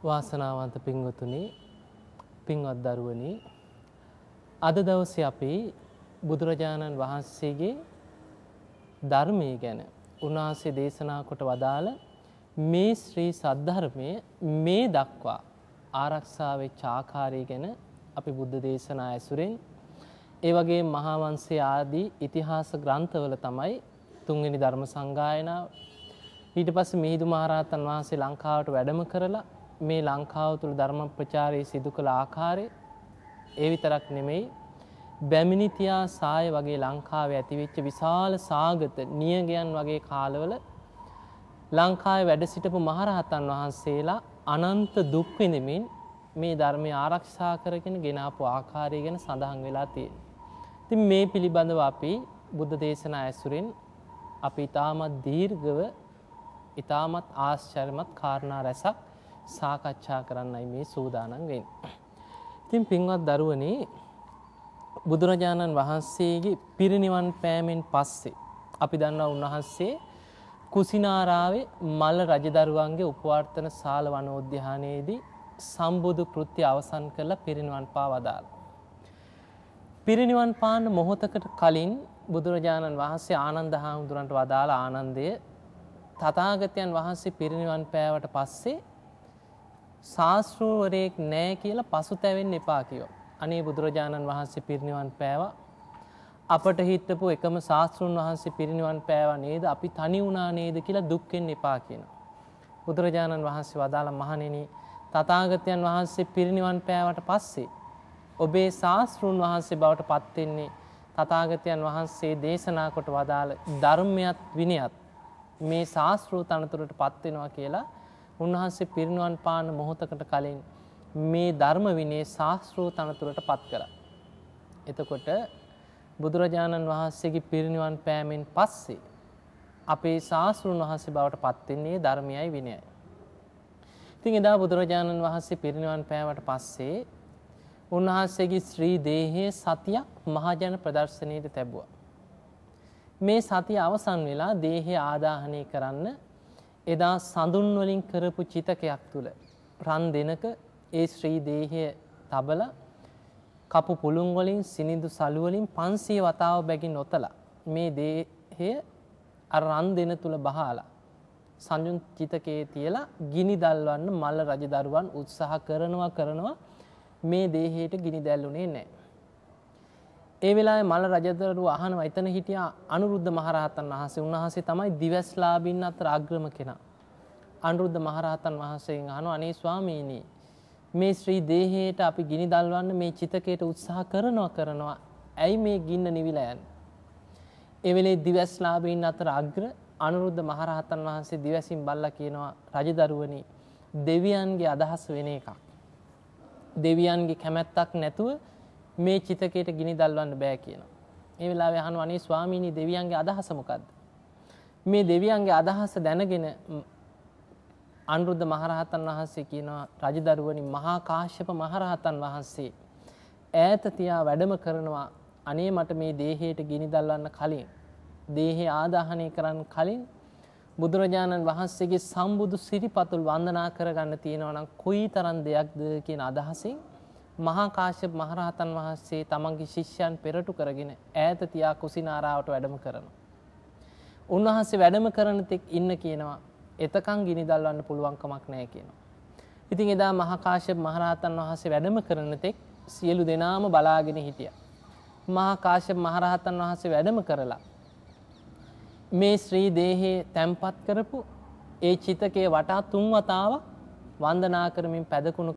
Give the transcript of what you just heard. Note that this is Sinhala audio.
වාසනාවන්ත පින්වතුනි, පින්වත් දරුවනි, අද දවසේ අපි බුදුරජාණන් වහන්සේගේ ධර්මයේ ගැන උන්වහන්සේ දේශනා කොට වදාළ මේ ශ්‍රී සද්ධර්මයේ මේ දක්වා ආරක්ෂා වෙච්ච ආකාරය ගැන අපි බුද්ධ දේශනා ඇසුරෙන් ඒ වගේ මහා වංශයේ ආදී ඉතිහාස ග්‍රන්ථවල තමයි තුන්වෙනි ධර්ම සංගායනාව. ඊට පස්සේ මිහිඳු මහරහතන් වහන්සේ ලංකාවට වැඩම කරලා මේ ලංකාව තුළ ධර්ම ප්‍රචාරය සිදු කළ ආකාරය ඒ විතරක් නෙමෙයි, බැමිණිතියා සාය වගේ ලංකාවේ ඇතිවෙච්ච විශාල සාගත නියගයන් වගේ කාලවල ලංකාවේ වැඩ සිටපු මහරහතන් වහන්සේලා අනන්ත දුක් විඳමින් මේ ධර්මය ආරක්ෂා කරගෙන ගෙනාපු ආකාරය ගැන සඳහන් වෙලා තියෙනවා. ඉතින් මේ පිළිබඳව අපි බුද්ධ දේශනා ඇසුරින් අපි ඊටමත් දීර්ඝව ඊටමත් ආශ්චර්යමත් කාරණා රැසක් සාකච්ඡා කරන්නයි මේ සූදානම් වෙන්නේ. ඉතින් පින්වත් දරුවනි, බුදුරජාණන් වහන්සේගේ පිරිනිවන් පෑමෙන් පස්සේ අපි දන්නවා උන්වහන්සේ කුසිනාරාවේ මල්ල රජදරුවන්ගේ උපවර්තන ශාල වනෝද්‍යානයේදී සම්බුදු කෘත්‍ය අවසන් කරලා පිරිනිවන් පාවදාලා. පිරිනිවන් පාන මොහොතකට කලින් බුදුරජාණන් වහන්සේ ආනන්ද හාමුදුරන්ට වදාළ ආනන්දය, තථාගතයන් වහන්සේ පිරිනිවන් පෑවට පස්සේ ශාස්ත්‍රවරයෙක් නැහැ කියලා පසුතැවෙන්න එපා කිව්වා. අනේ බුදුරජාණන් වහන්සේ පිරිනිවන් පෑවා, අපට හිටපු එකම ශාස්ත්‍රුන් වහන්සේ පිරිනිවන් පෑවා නේද, අපි තනි වුණා නේද කියලා දුක් වෙන්න එපා කියනවා. බුදුරජාණන් වහන්සේ වදාළ, මහණෙනි, තථාගතයන් වහන්සේ පිරිනිවන් පෑවට පස්සේ ඔබේ ශාස්ත්‍රුන් වහන්සේ බවට පත් වෙන්නේ තථාගතයන් වහන්සේ දේශනා කොට වදාළ ධර්මයත් විනයත් මේ ශාස්ත්‍රූ තනතුරට පත් වෙනවා කියලා උන්වහන්සේ පිරිනිවන් පාන මොහොතකට කලින් මේ ධර්ම විනය ශාස්ත්‍රූ තනතුරට පත් කළා. එතකොට බුදුරජාණන් වහන්සේගේ පිරිනිවන් පෑමෙන් පස්සේ අපේ ශාස්ත්‍රූන් වහන්සේ බවට පත් වෙන්නේ ධර්මයයි විනයයි. ඉතින් එදා බුදුරජාණන් වහන්සේ පිරිනිවන් පෑවට පස්සේ උන්වහන්සේගේ ශ්‍රී දේහයේ සතියක් මහජන ප්‍රදර්ශනයට තැබුවා. මේ සතිය අවසන් වෙලා දේහය ආදාහනය කරන්න එදා සඳුන් වලින් කරපු චිතකයක් තුල රන් දෙනක ඒ ශ්‍රී දේහය තබලා කපු පුළුන් වලින් සිනිඳු සලු වලින් 500 වතාව බැගින් ඔතලා මේ දේහය අර රන් දෙන තුල බහලා සංජුන් චිතකයේ තියලා ගිනි දැල්වන්න මල්ල රජදරුවන් උත්සාහ කරනවා මේ දේහයට ගිනි දැල්ුනේ නැහැ. ඒ වෙලාවේ මල්ල රජදරුව අහනවා, එතන හිටියා අනුරුද්ධ මහරහතන් වහන්සේ. උන්වහන්සේ තමයි දිවස්ලාභින් අතර අග්‍රම කෙනා. අනුරුද්ධ මහරහතන් වහන්සේගෙන් අහනවා, අනේ ස්වාමීනි, මේ ශ්‍රී දේහයට අපි ගිනි දැල්වන්න මේ චිතකයට උත්සාහ කරනවා ඇයි මේ ගින්න නිවිලා යන්නේ? ඒ වෙලේ දිවස්ලාභින් අතර අග්‍ර අනුරුද්ධ මහරහතන් වහන්සේ දිවසින් බල්ලා කියනවා, රජදරුවනි, දෙවියන්ගේ අදහස වෙන එකක්. දෙවියන්ගේ කැමැත්තක් නැතුව මේ චිතකයට ගිනි දැල්වන්න බෑ කියනවා. ඒ වෙලාවේ අහනවා, අනේ ස්වාමීනි, දෙවියන්ගේ අදහස මොකද්ද? මේ දෙවියන්ගේ අදහස දැනගෙන අනුරුද්ධ මහරහතන් වහන්සේ කියනවා, රජදරුවනි, මහා කාශ්‍යප මහරහතන් වහන්සේ ඈත තියා වැඩම කරනවා, අනේ මට මේ දේහයට ගිනි දැල්වන්න කලින්, දේහය ආදාහනය කරන්න කලින් බුදුරජාණන් වහන්සේගේ සම්බුදු සිරිපතුල් වන්දනා කරගන්න තියෙනවා නම් කොයිතරම් දෙයක්ද කියන අදහසින් මහා කාශ්‍යප මහරහතන් වහන්සේ තමන්ගේ ශිෂ්‍යයන් පෙරටු කරගෙන ඈත තියා කුසිනාරාවට වැඩම කරනවා. උන්වහන්සේ වැඩම කරන තෙක් ඉන්න කියනවා, එතකන් ගිනි දැල්වන්න පුළුවන් කමක් නැහැ කියනවා. ඉතින් එදා මහා කාශ්‍යප මහරහතන් වහන්සේ වැඩම කරන තෙක් සියලු දෙනාම බලාගෙන හිටියා. මහා කාශ්‍යප මහරහතන් වහන්සේ වැඩම කරලා මේ ශ්‍රී දේහයේ තැන්පත් කරපු ඒ චිතකයේ වටා 3 වතාවක් වන්දනා කරමින් පැදකුණු